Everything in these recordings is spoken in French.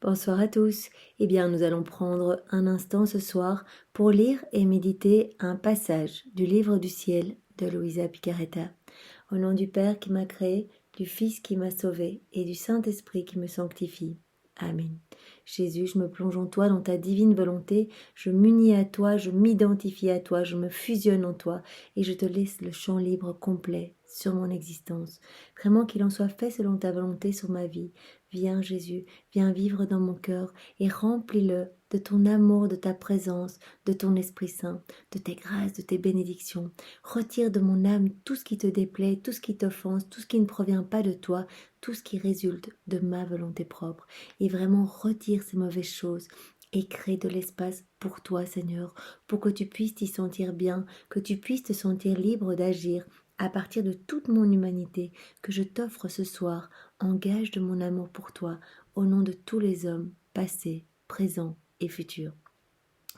Bonsoir à tous. Eh bien, nous allons prendre un instant ce soir pour lire et méditer un passage du livre du ciel de Luisa Picaretta. Au nom du Père qui m'a créé, du Fils qui m'a sauvé et du Saint-Esprit qui me sanctifie. Amen. Jésus, je me plonge en toi, dans ta divine volonté, je m'unis à toi, je m'identifie à toi, je me fusionne en toi et je te laisse le champ libre complet sur mon existence. Vraiment qu'il en soit fait selon ta volonté sur ma vie. Viens Jésus, viens vivre dans mon cœur et remplis-le de ton amour, de ta présence, de ton Esprit Saint, de tes grâces, de tes bénédictions. Retire de mon âme tout ce qui te déplaît, tout ce qui t'offense, tout ce qui ne provient pas de toi, tout ce qui résulte de ma volonté propre. Et vraiment retire ces mauvaises choses et crée de l'espace pour toi, Seigneur, pour que tu puisses t'y sentir bien, que tu puisses te sentir libre d'agir à partir de toute mon humanité que je t'offre ce soir en gage de mon amour pour toi, au nom de tous les hommes, passés, présents et futurs.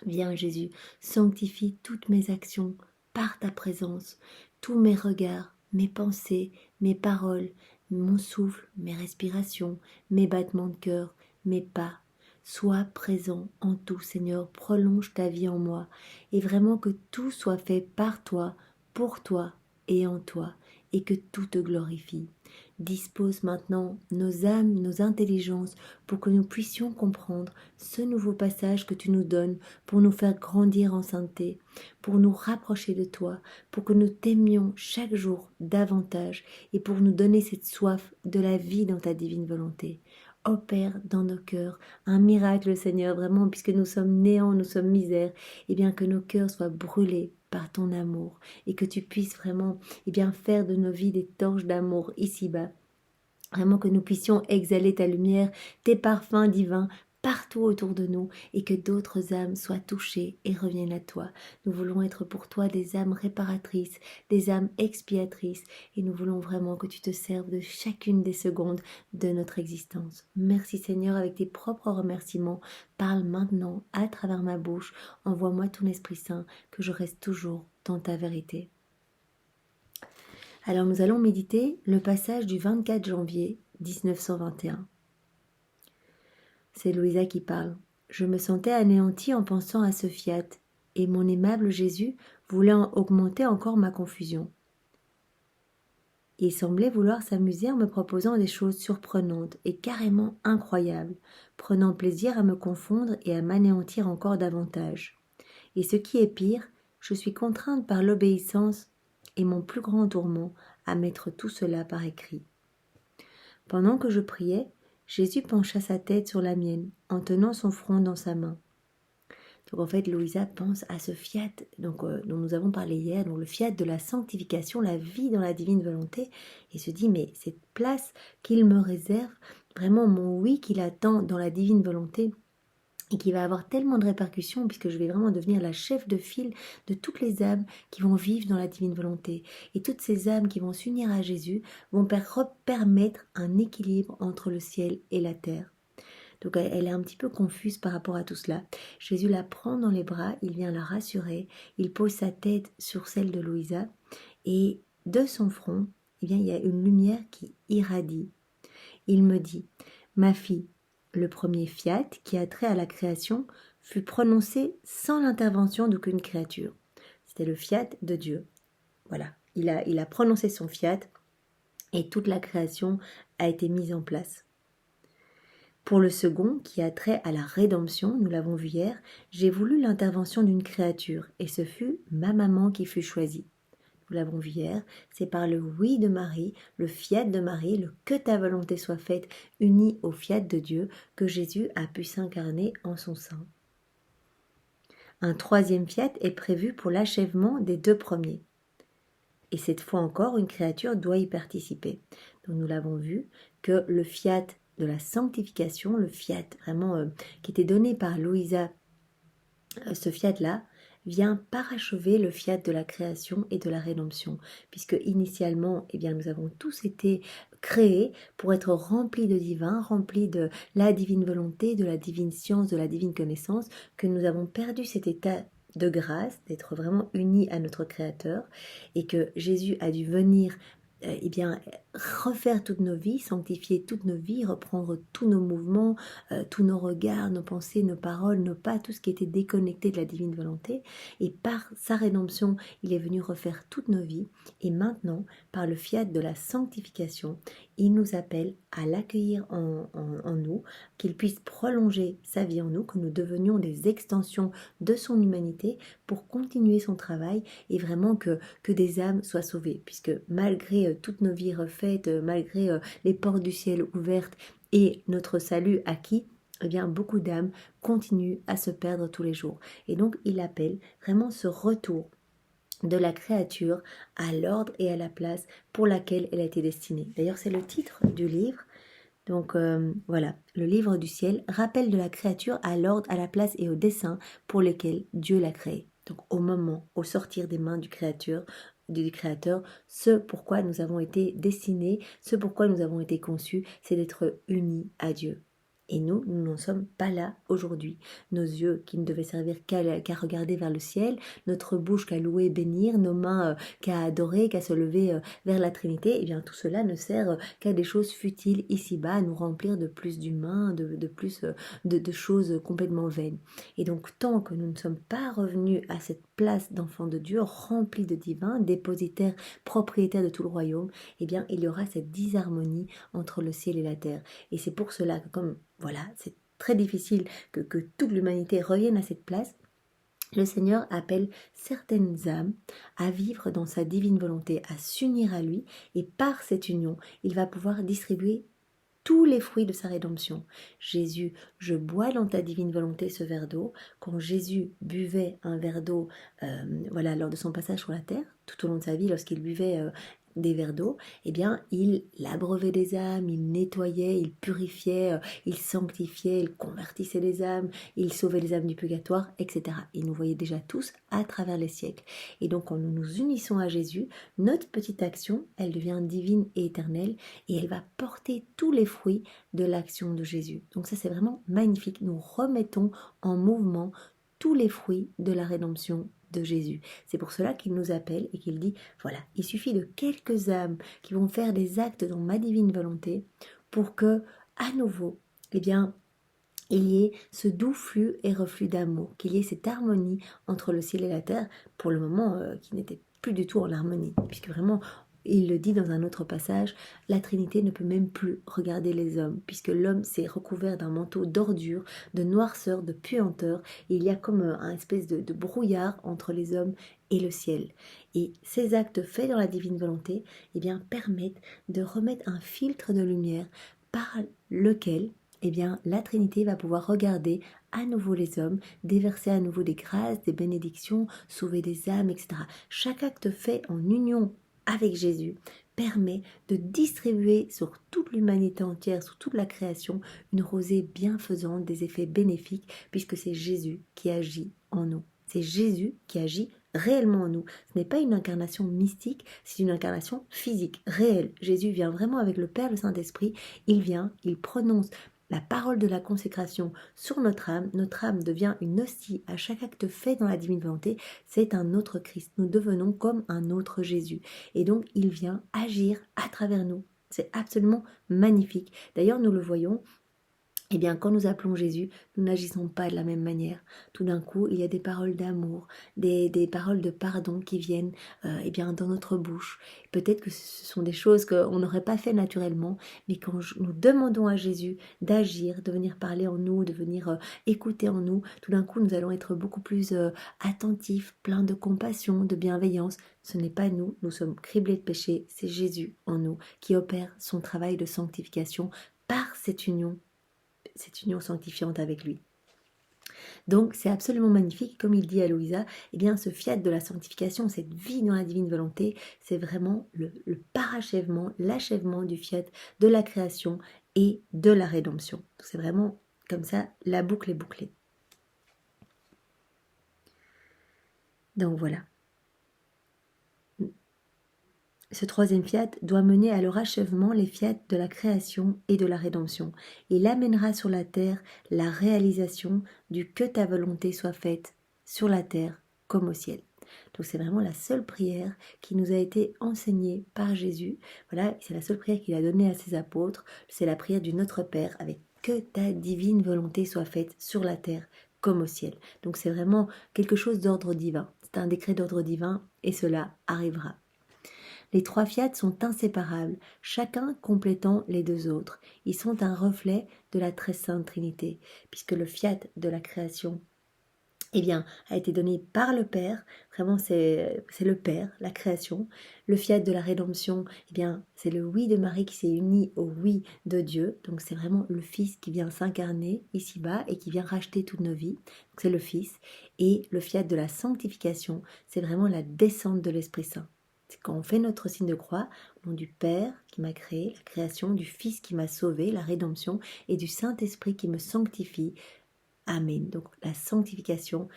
Viens Jésus, sanctifie toutes mes actions par ta présence, tous mes regards, mes pensées, mes paroles, mon souffle, mes respirations, mes battements de cœur, mes pas. Sois présent en tout, Seigneur, prolonge ta vie en moi, et vraiment que tout soit fait par toi, pour toi et en toi, et que tout te glorifie. Dispose maintenant nos âmes, nos intelligences, pour que nous puissions comprendre ce nouveau passage que tu nous donnes, pour nous faire grandir en sainteté, pour nous rapprocher de toi, pour que nous t'aimions chaque jour davantage et pour nous donner cette soif de la vie dans ta divine volonté. Opère dans nos cœurs un miracle, Seigneur, vraiment, puisque nous sommes néants, nous sommes misères, et bien que nos cœurs soient brûlés par ton amour et que tu puisses vraiment faire de nos vies des torches d'amour ici-bas. Vraiment que nous puissions exhaler ta lumière, tes parfums divins partout autour de nous et que d'autres âmes soient touchées et reviennent à toi. Nous voulons être pour toi des âmes réparatrices, des âmes expiatrices et nous voulons vraiment que tu te serves de chacune des secondes de notre existence. Merci Seigneur, avec tes propres remerciements, parle maintenant à travers ma bouche, envoie-moi ton Esprit Saint, que je reste toujours dans ta vérité. Alors nous allons méditer le passage du 24 janvier 1921. C'est Louisa qui parle. Je me sentais anéantie en pensant à ce fiat, et mon aimable Jésus voulait augmenter encore ma confusion. Il semblait vouloir s'amuser en me proposant des choses surprenantes et carrément incroyables, prenant plaisir à me confondre et à m'anéantir encore davantage. Et ce qui est pire, je suis contrainte par l'obéissance et mon plus grand tourment à mettre tout cela par écrit. Pendant que je priais, Jésus pencha sa tête sur la mienne, en tenant son front dans sa main. Donc en fait, Louisa pense à ce fiat dont nous avons parlé hier, donc le fiat de la sanctification, la vie dans la divine volonté, et se dit, mais cette place qu'il me réserve, vraiment mon oui qu'il attend dans la divine volonté, et qui va avoir tellement de répercussions puisque je vais vraiment devenir la chef de file de toutes les âmes qui vont vivre dans la divine volonté. Et toutes ces âmes qui vont s'unir à Jésus vont permettre un équilibre entre le ciel et la terre. Donc elle est un petit peu confuse par rapport à tout cela. Jésus la prend dans les bras, il vient la rassurer, il pose sa tête sur celle de Louisa et de son front, il y a une lumière qui irradie. Il me dit, ma fille, le premier fiat qui a trait à la création fut prononcé sans l'intervention d'aucune créature. C'était le fiat de Dieu. Voilà, il a prononcé son fiat et toute la création a été mise en place. Pour le second, qui a trait à la rédemption, nous l'avons vu hier, j'ai voulu l'intervention d'une créature et ce fut ma maman qui fut choisie. Nous l'avons vu hier, c'est par le oui de Marie, le fiat de Marie, le que ta volonté soit faite, uni au fiat de Dieu, que Jésus a pu s'incarner en son sein. Un troisième fiat est prévu pour l'achèvement des deux premiers. Et cette fois encore, une créature doit y participer. Donc nous l'avons vu que le fiat de la sanctification, le fiat vraiment qui était donné par Louisa, ce fiat-là, vient parachever le fiat de la création et de la rédemption, puisque initialement, nous avons tous été créés pour être remplis de divin, remplis de la divine volonté, de la divine science, de la divine connaissance, que nous avons perdu cet état de grâce, d'être vraiment unis à notre Créateur, et que Jésus a dû venir refaire toutes nos vies, sanctifier toutes nos vies, reprendre tous nos mouvements, tous nos regards, nos pensées, nos paroles, nos pas, tout ce qui était déconnecté de la divine volonté. Et par sa rédemption, il est venu refaire toutes nos vies. Et maintenant, par le fiat de la sanctification, il nous appelle à l'accueillir en nous, qu'il puisse prolonger sa vie en nous, que nous devenions des extensions de son humanité pour continuer son travail et vraiment que des âmes soient sauvées. Puisque malgré toutes nos vies refaites, malgré les portes du ciel ouvertes et notre salut acquis, eh bien, beaucoup d'âmes continuent à se perdre tous les jours. Et donc, il appelle vraiment ce retour de la créature à l'ordre et à la place pour laquelle elle a été destinée. D'ailleurs, c'est le titre du livre. Donc voilà, le livre du ciel, rappel de la créature à l'ordre, à la place et au dessein pour lesquels Dieu l'a créé. Donc au moment, au sortir des mains du Créateur, ce pourquoi nous avons été destinés, ce pourquoi nous avons été conçus, c'est d'être unis à Dieu. Et nous n'en sommes pas là aujourd'hui. Nos yeux qui ne devaient servir qu'à regarder vers le ciel, notre bouche qu'à louer, bénir, nos mains qu'à adorer, qu'à se lever vers la Trinité, et bien tout cela ne sert qu'à des choses futiles ici-bas, à nous remplir de plus d'humains, de plus de choses complètement vaines. Et donc tant que nous ne sommes pas revenus à cette place d'enfant de Dieu, rempli de divin, dépositaire, propriétaire de tout le royaume, eh bien il y aura cette disharmonie entre le ciel et la terre. Et c'est pour cela que comme voilà, c'est très difficile que toute l'humanité revienne à cette place. Le Seigneur appelle certaines âmes à vivre dans sa divine volonté, à s'unir à lui, et par cette union, il va pouvoir distribuer tous les fruits de sa rédemption. Jésus, je bois dans ta divine volonté ce verre d'eau. Quand Jésus buvait un verre d'eau, voilà, lors de son passage sur la terre, tout au long de sa vie, lorsqu'il buvait des verres d'eau, eh bien, il abreuvait des âmes, il nettoyait, il purifiait, il sanctifiait, il convertissait les âmes, il sauvait les âmes du purgatoire, etc. Il nous voyait déjà tous à travers les siècles. Et donc, quand nous nous unissons à Jésus, notre petite action, elle devient divine et éternelle, et elle va porter tous les fruits de l'action de Jésus. Donc ça, c'est vraiment magnifique. Nous remettons en mouvement tous les fruits de la rédemption de Jésus. C'est pour cela qu'il nous appelle et qu'il dit, voilà, il suffit de quelques âmes qui vont faire des actes dans ma divine volonté pour que, à nouveau, eh bien, il y ait ce doux flux et reflux d'amour, qu'il y ait cette harmonie entre le ciel et la terre, pour le moment qui n'était plus du tout en harmonie, puisque vraiment, il le dit dans un autre passage, la Trinité ne peut même plus regarder les hommes, puisque l'homme s'est recouvert d'un manteau d'ordure, de noirceur, de puanteur, et il y a comme un espèce de brouillard entre les hommes et le ciel. Et ces actes faits dans la divine volonté, eh bien, permettent de remettre un filtre de lumière par lequel eh bien, la Trinité va pouvoir regarder à nouveau les hommes, déverser à nouveau des grâces, des bénédictions, sauver des âmes, etc. Chaque acte fait en union avec Jésus permet de distribuer sur toute l'humanité entière, sur toute la création, une rosée bienfaisante, des effets bénéfiques, puisque c'est Jésus qui agit en nous. C'est Jésus qui agit réellement en nous. Ce n'est pas une incarnation mystique, c'est une incarnation physique, réelle. Jésus vient vraiment avec le Père, le Saint-Esprit, il vient, il prononce la parole de la consécration sur notre âme devient une hostie à chaque acte fait dans la divine volonté, c'est un autre Christ, nous devenons comme un autre Jésus, et donc il vient agir à travers nous, c'est absolument magnifique. D'ailleurs nous le voyons, eh bien, quand nous appelons Jésus, nous n'agissons pas de la même manière. Tout d'un coup, il y a des paroles d'amour, des paroles de pardon qui viennent eh bien, dans notre bouche. Peut-être que ce sont des choses qu'on n'aurait pas fait naturellement, mais quand nous demandons à Jésus d'agir, de venir parler en nous, de venir écouter en nous, tout d'un coup, nous allons être beaucoup plus attentifs, pleins de compassion, de bienveillance. Ce n'est pas nous, nous sommes criblés de péché, c'est Jésus en nous qui opère son travail de sanctification par cette union sanctifiante avec lui. Donc c'est absolument magnifique, comme il dit à Louisa, eh bien ce fiat de la sanctification, cette vie dans la divine volonté, c'est vraiment le parachèvement, l'achèvement du fiat de la création et de la rédemption. C'est vraiment comme ça, la boucle est bouclée. Donc voilà. Ce troisième fiat doit mener à leur achèvement les fiats de la création et de la rédemption. Il amènera sur la terre la réalisation du que ta volonté soit faite sur la terre comme au ciel. Donc c'est vraiment la seule prière qui nous a été enseignée par Jésus. Voilà, c'est la seule prière qu'il a donnée à ses apôtres. C'est la prière du Notre Père avec que ta divine volonté soit faite sur la terre comme au ciel. Donc c'est vraiment quelque chose d'ordre divin. C'est un décret d'ordre divin et cela arrivera. Les trois fiat sont inséparables, chacun complétant les deux autres. Ils sont un reflet de la très sainte Trinité, puisque le fiat de la création a été donné par le Père, vraiment c'est le Père, la création. Le fiat de la rédemption, c'est le oui de Marie qui s'est uni au oui de Dieu, donc c'est vraiment le Fils qui vient s'incarner ici-bas et qui vient racheter toutes nos vies, donc c'est le Fils. Et le fiat de la sanctification, c'est vraiment la descente de l'Esprit Saint. C'est quand on fait notre signe de croix, au nom du Père qui m'a créé, la création, du Fils qui m'a sauvé, la rédemption, et du Saint-Esprit qui me sanctifie. Amen. Donc la sanctification,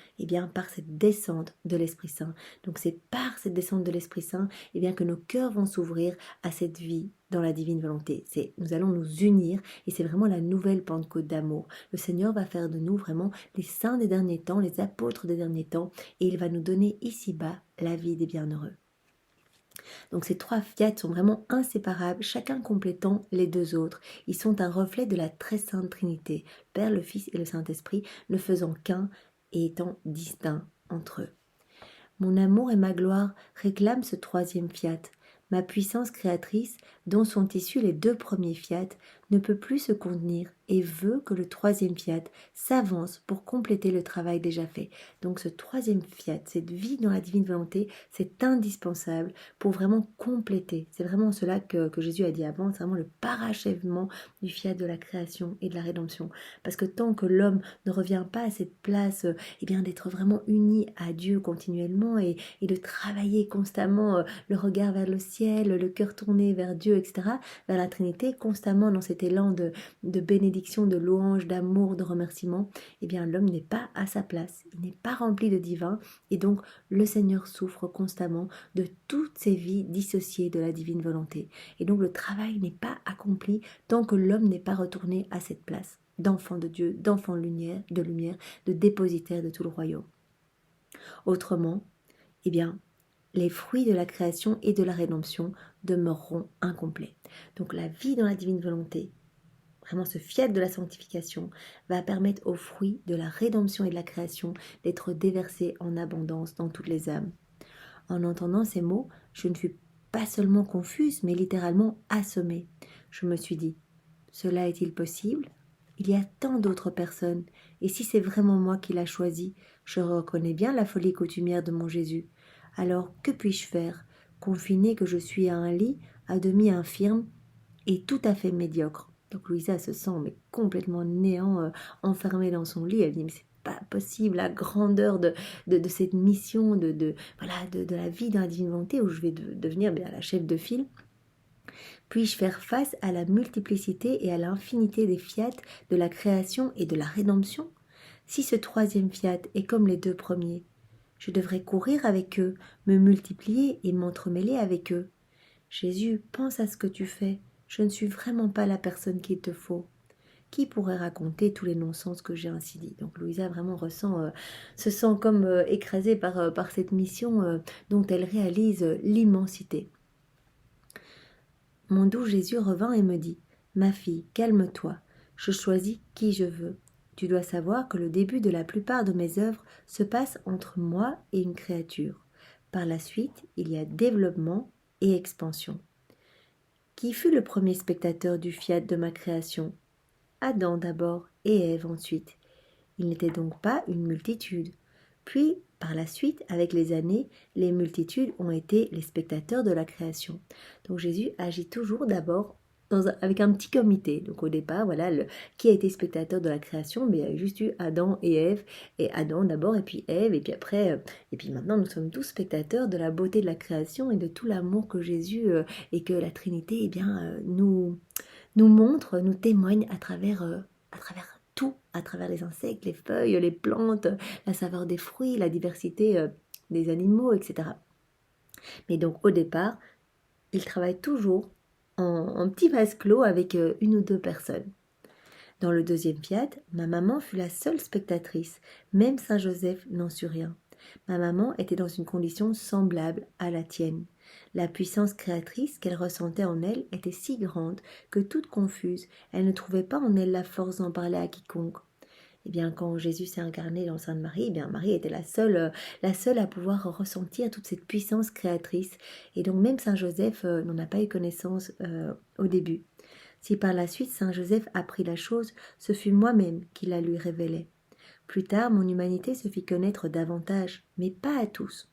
par cette descente de l'Esprit Saint. Donc c'est par cette descente de l'Esprit Saint, que nos cœurs vont s'ouvrir à cette vie dans la divine volonté. Nous allons nous unir et c'est vraiment la nouvelle Pentecôte d'amour. Le Seigneur va faire de nous vraiment les saints des derniers temps, les apôtres des derniers temps, et il va nous donner ici-bas la vie des bienheureux. Donc ces trois fiat sont vraiment inséparables, chacun complétant les deux autres. Ils sont un reflet de la très sainte Trinité, le Père, le Fils et le Saint-Esprit, ne faisant qu'un et étant distincts entre eux. Mon amour et ma gloire réclament ce troisième fiat. Ma puissance créatrice, dont sont issus les deux premiers fiat, ne peut plus se contenir et veut que le troisième fiat s'avance pour compléter le travail déjà fait. Donc ce troisième fiat, cette vie dans la divine volonté, c'est indispensable pour vraiment compléter. C'est vraiment cela que Jésus a dit avant, c'est vraiment le parachèvement du fiat de la création et de la rédemption. Parce que tant que l'homme ne revient pas à cette place d'être vraiment uni à Dieu continuellement et de travailler constamment le regard vers le ciel, le cœur tourné vers Dieu, etc., vers la Trinité, constamment dans cet élan de bénédiction, de louange, d'amour, de remerciement, l'homme n'est pas à sa place, il n'est pas rempli de divin, et donc le Seigneur souffre constamment de toutes ces vies dissociées de la divine volonté. Et donc le travail n'est pas accompli tant que l'homme n'est pas retourné à cette place d'enfant de Dieu, d'enfant de lumière, de dépositaire de tout le royaume. Autrement, les fruits de la création et de la rédemption demeureront incomplets. Donc la vie dans la divine volonté, vraiment ce fiat de la sanctification, va permettre aux fruits de la rédemption et de la création d'être déversés en abondance dans toutes les âmes. En entendant ces mots, je ne fus pas seulement confuse, mais littéralement assommée. Je me suis dit, cela est-il possible ? Il y a tant d'autres personnes, et si c'est vraiment moi qui l'a choisi, je reconnais bien la folie coutumière de mon Jésus. Alors que puis-je faire, confinée que je suis à un lit, à demi infirme et tout à fait médiocre. Donc Louisa se sent complètement néant, enfermée dans son lit. Elle dit mais c'est pas possible, la grandeur de cette mission, de la vie dans la divine volonté où je vais devenir la chef de file. Puis-je faire face à la multiplicité et à l'infinité des fiat de la création et de la rédemption ? Si ce troisième fiat est comme les deux premiers, je devrais courir avec eux, me multiplier et m'entremêler avec eux. Jésus, pense à ce que tu fais. Je ne suis vraiment pas la personne qu'il te faut. Qui pourrait raconter tous les non-sens que j'ai ainsi dit ? Donc Louisa vraiment se sent comme écrasée par cette mission dont elle réalise l'immensité. Mon doux Jésus revint et me dit « Ma fille, calme-toi, je choisis qui je veux. Tu dois savoir que le début de la plupart de mes œuvres se passe entre moi et une créature. Par la suite, il y a développement et expansion. Qui fut le premier spectateur du fiat de ma création ? Adam d'abord et Ève ensuite. Il n'était donc pas une multitude. Puis, par la suite, avec les années, les multitudes ont été les spectateurs de la création. Donc Jésus agit toujours d'abord avec un petit comité. Donc au départ, qui a été spectateur de la création ? Il y a juste eu Adam et Ève, et Adam d'abord, et puis Ève, et puis après, et puis maintenant nous sommes tous spectateurs de la beauté de la création et de tout l'amour que Jésus et que la Trinité nous montre, nous témoigne à travers tout, à travers les insectes, les feuilles, les plantes, la saveur des fruits, la diversité des animaux, etc. Mais donc au départ, il travaille toujours en petit vase clos avec une ou deux personnes. Dans le deuxième fiat, ma maman fut la seule spectatrice, même Saint Joseph n'en sut rien. Ma maman était dans une condition semblable à la tienne. La puissance créatrice qu'elle ressentait en elle était si grande que toute confuse, elle ne trouvait pas en elle la force d'en parler à quiconque. Eh bien, quand Jésus s'est incarné dans Sainte Marie, eh bien, Marie était la seule à pouvoir ressentir toute cette puissance créatrice. Et donc, même Saint Joseph n'en a pas eu connaissance au début. Si par la suite Saint Joseph apprit la chose, ce fut moi-même qui la lui révélai. Plus tard, mon humanité se fit connaître davantage, mais pas à tous.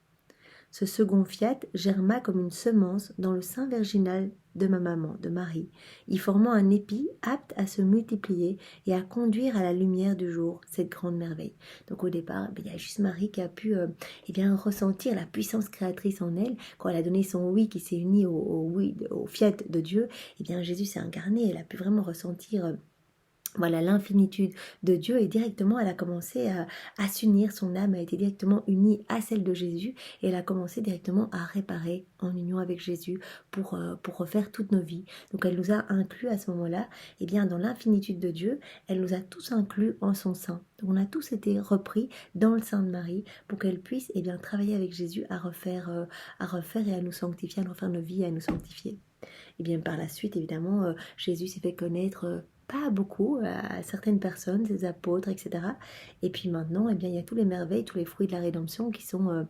Ce second fiat germa comme une semence dans le sein virginal de ma maman, de Marie, y formant un épi apte à se multiplier et à conduire à la lumière du jour cette grande merveille. Donc au départ, il y a juste Marie qui a pu ressentir la puissance créatrice en elle. Quand elle a donné son oui qui s'est uni au oui, au fiat de Dieu, eh bien Jésus s'est incarné, elle a pu vraiment ressentir l'infinitude de Dieu, et directement elle a commencé à s'unir, son âme a été directement unie à celle de Jésus et elle a commencé directement à réparer en union avec Jésus pour refaire toutes nos vies. Donc elle nous a inclus à ce moment-là, et bien dans l'infinitude de Dieu, elle nous a tous inclus en son sein. Donc on a tous été repris dans le sein de Marie pour qu'elle puisse bien travailler avec Jésus à refaire et à nous sanctifier, à refaire nos vies, à nous sanctifier. Et bien par la suite, évidemment, Jésus s'est fait connaître pas beaucoup à certaines personnes, ses apôtres, etc. Et puis maintenant, il y a tous les merveilles, tous les fruits de la rédemption qui sont,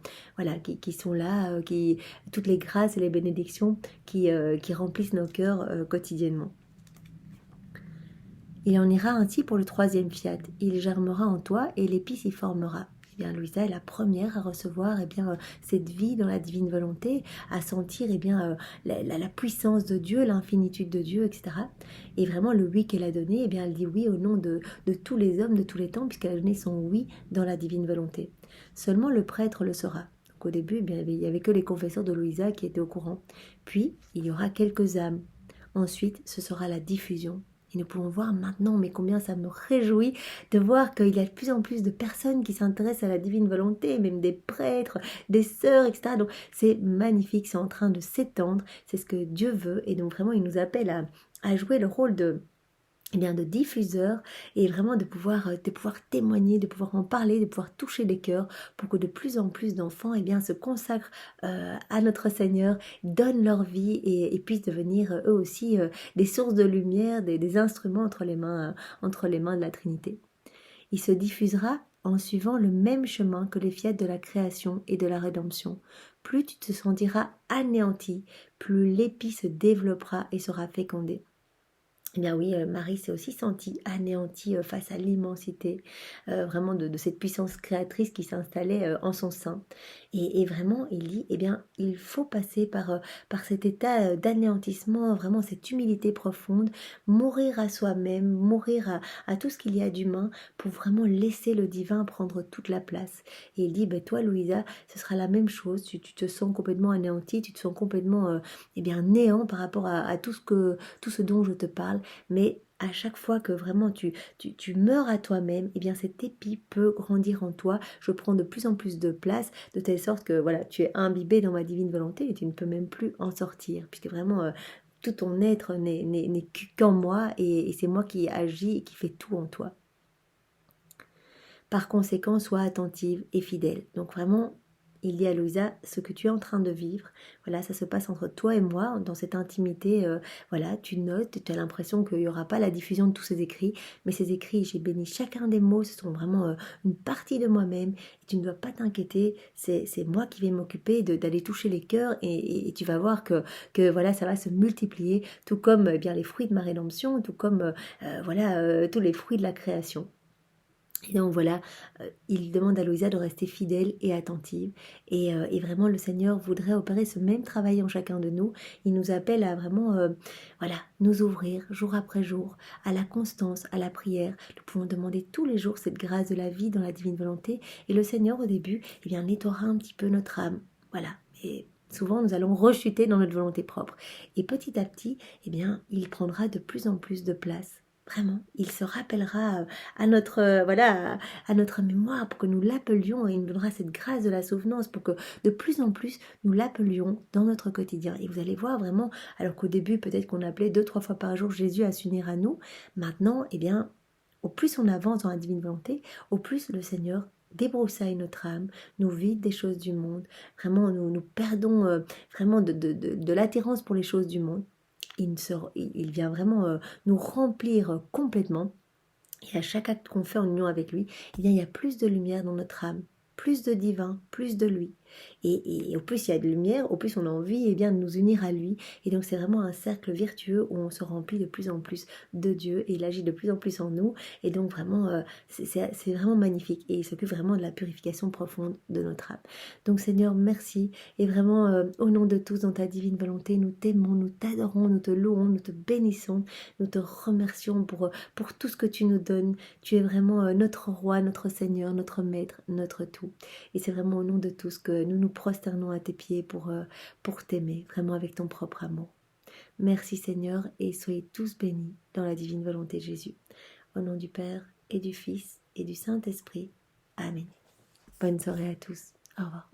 qui sont là, toutes les grâces et les bénédictions qui remplissent nos cœurs quotidiennement. Il en ira ainsi pour le troisième fiat. Il germera en toi et l'épi s'y formera. Louisa est la première à recevoir cette vie dans la divine volonté, à sentir la puissance de Dieu, l'infinitude de Dieu, etc. Et vraiment le oui qu'elle a donné, elle dit oui au nom de tous les hommes de tous les temps, puisqu'elle a donné son oui dans la divine volonté. Seulement le prêtre le saura. Donc au début, il n'y avait que les confesseurs de Louisa qui étaient au courant. Puis, il y aura quelques âmes. Ensuite, ce sera la diffusion. Et nous pouvons voir maintenant, mais combien ça me réjouit de voir qu'il y a de plus en plus de personnes qui s'intéressent à la divine volonté, même des prêtres, des sœurs, etc. Donc c'est magnifique, c'est en train de s'étendre, c'est ce que Dieu veut. Et donc vraiment, il nous appelle à jouer le rôle de diffuseur, et vraiment de pouvoir témoigner, de pouvoir en parler, de pouvoir toucher les cœurs pour que de plus en plus d'enfants se consacrent à notre Seigneur, donnent leur vie et puissent devenir eux aussi des sources de lumière, des instruments entre les mains de la Trinité. Il se diffusera en suivant le même chemin que les fiat de la création et de la rédemption. Plus tu te sentiras anéanti, plus l'épi se développera et sera fécondé. Eh bien oui, Marie s'est aussi sentie anéantie face à l'immensité vraiment de cette puissance créatrice qui s'installait en son sein. Et vraiment, il dit, il faut passer par cet état d'anéantissement, vraiment cette humilité profonde, mourir à soi-même, mourir à tout ce qu'il y a d'humain pour vraiment laisser le divin prendre toute la place. Et il dit, toi Louisa, ce sera la même chose, tu te sens complètement anéantie, tu te sens complètement néant par rapport à tout ce dont je te parle. Mais à chaque fois que vraiment tu meurs à toi-même, cet épi peut grandir en toi. Je prends de plus en plus de place, de telle sorte que tu es imbibé dans ma divine volonté et tu ne peux même plus en sortir, puisque vraiment tout ton être n'est qu'en moi, et c'est moi qui agis et qui fais tout en toi. Par conséquent, sois attentive et fidèle. Donc vraiment, il dit à Louisa, ce que tu es en train de vivre, ça se passe entre toi et moi, dans cette intimité, tu notes, tu as l'impression qu'il n'y aura pas la diffusion de tous ces écrits, mais ces écrits, j'ai béni chacun des mots, ce sont vraiment une partie de moi-même, et tu ne dois pas t'inquiéter, c'est moi qui vais m'occuper d'aller toucher les cœurs, et tu vas voir que ça va se multiplier, tout comme les fruits de ma rédemption, tout comme tous les fruits de la création. Et donc il demande à Louisa de rester fidèle et attentive. Et vraiment, le Seigneur voudrait opérer ce même travail en chacun de nous. Il nous appelle à vraiment nous ouvrir jour après jour à la constance, à la prière. Nous pouvons demander tous les jours cette grâce de la vie dans la divine volonté. Et le Seigneur, au début, nettoiera un petit peu notre âme. Et souvent, nous allons rechuter dans notre volonté propre. Et petit à petit, il prendra de plus en plus de place. Vraiment, il se rappellera à notre mémoire pour que nous l'appelions, et il nous donnera cette grâce de la souvenance pour que de plus en plus nous l'appelions dans notre quotidien. Et vous allez voir vraiment, alors qu'au début peut-être qu'on appelait 2-3 fois par jour Jésus à s'unir à nous, maintenant, au plus on avance dans la divine volonté, au plus le Seigneur débroussaille notre âme, nous vide des choses du monde, vraiment nous perdons vraiment de l'attirance pour les choses du monde. Il vient vraiment nous remplir complètement. Et à chaque acte qu'on fait en union avec lui, eh bien, il y a plus de lumière dans notre âme, plus de divin, plus de lui. Et au plus il y a de lumière, au plus on a envie de nous unir à lui. Et donc c'est vraiment un cercle vertueux où on se remplit de plus en plus de Dieu et il agit de plus en plus en nous. Et donc vraiment, c'est vraiment magnifique. Et il s'occupe vraiment de la purification profonde de notre âme. Donc Seigneur, merci. Et vraiment, au nom de tous, dans ta divine volonté, nous t'aimons, nous t'adorons, nous te louons, nous te bénissons, nous te remercions pour tout ce que tu nous donnes. Tu es vraiment notre roi, notre Seigneur, notre maître, notre tout. Et c'est vraiment au nom de tous que nous nous prosternons à tes pieds pour t'aimer, vraiment avec ton propre amour. Merci Seigneur et soyez tous bénis dans la divine volonté de Jésus. Au nom du Père et du Fils et du Saint-Esprit. Amen. Bonne soirée à tous. Au revoir.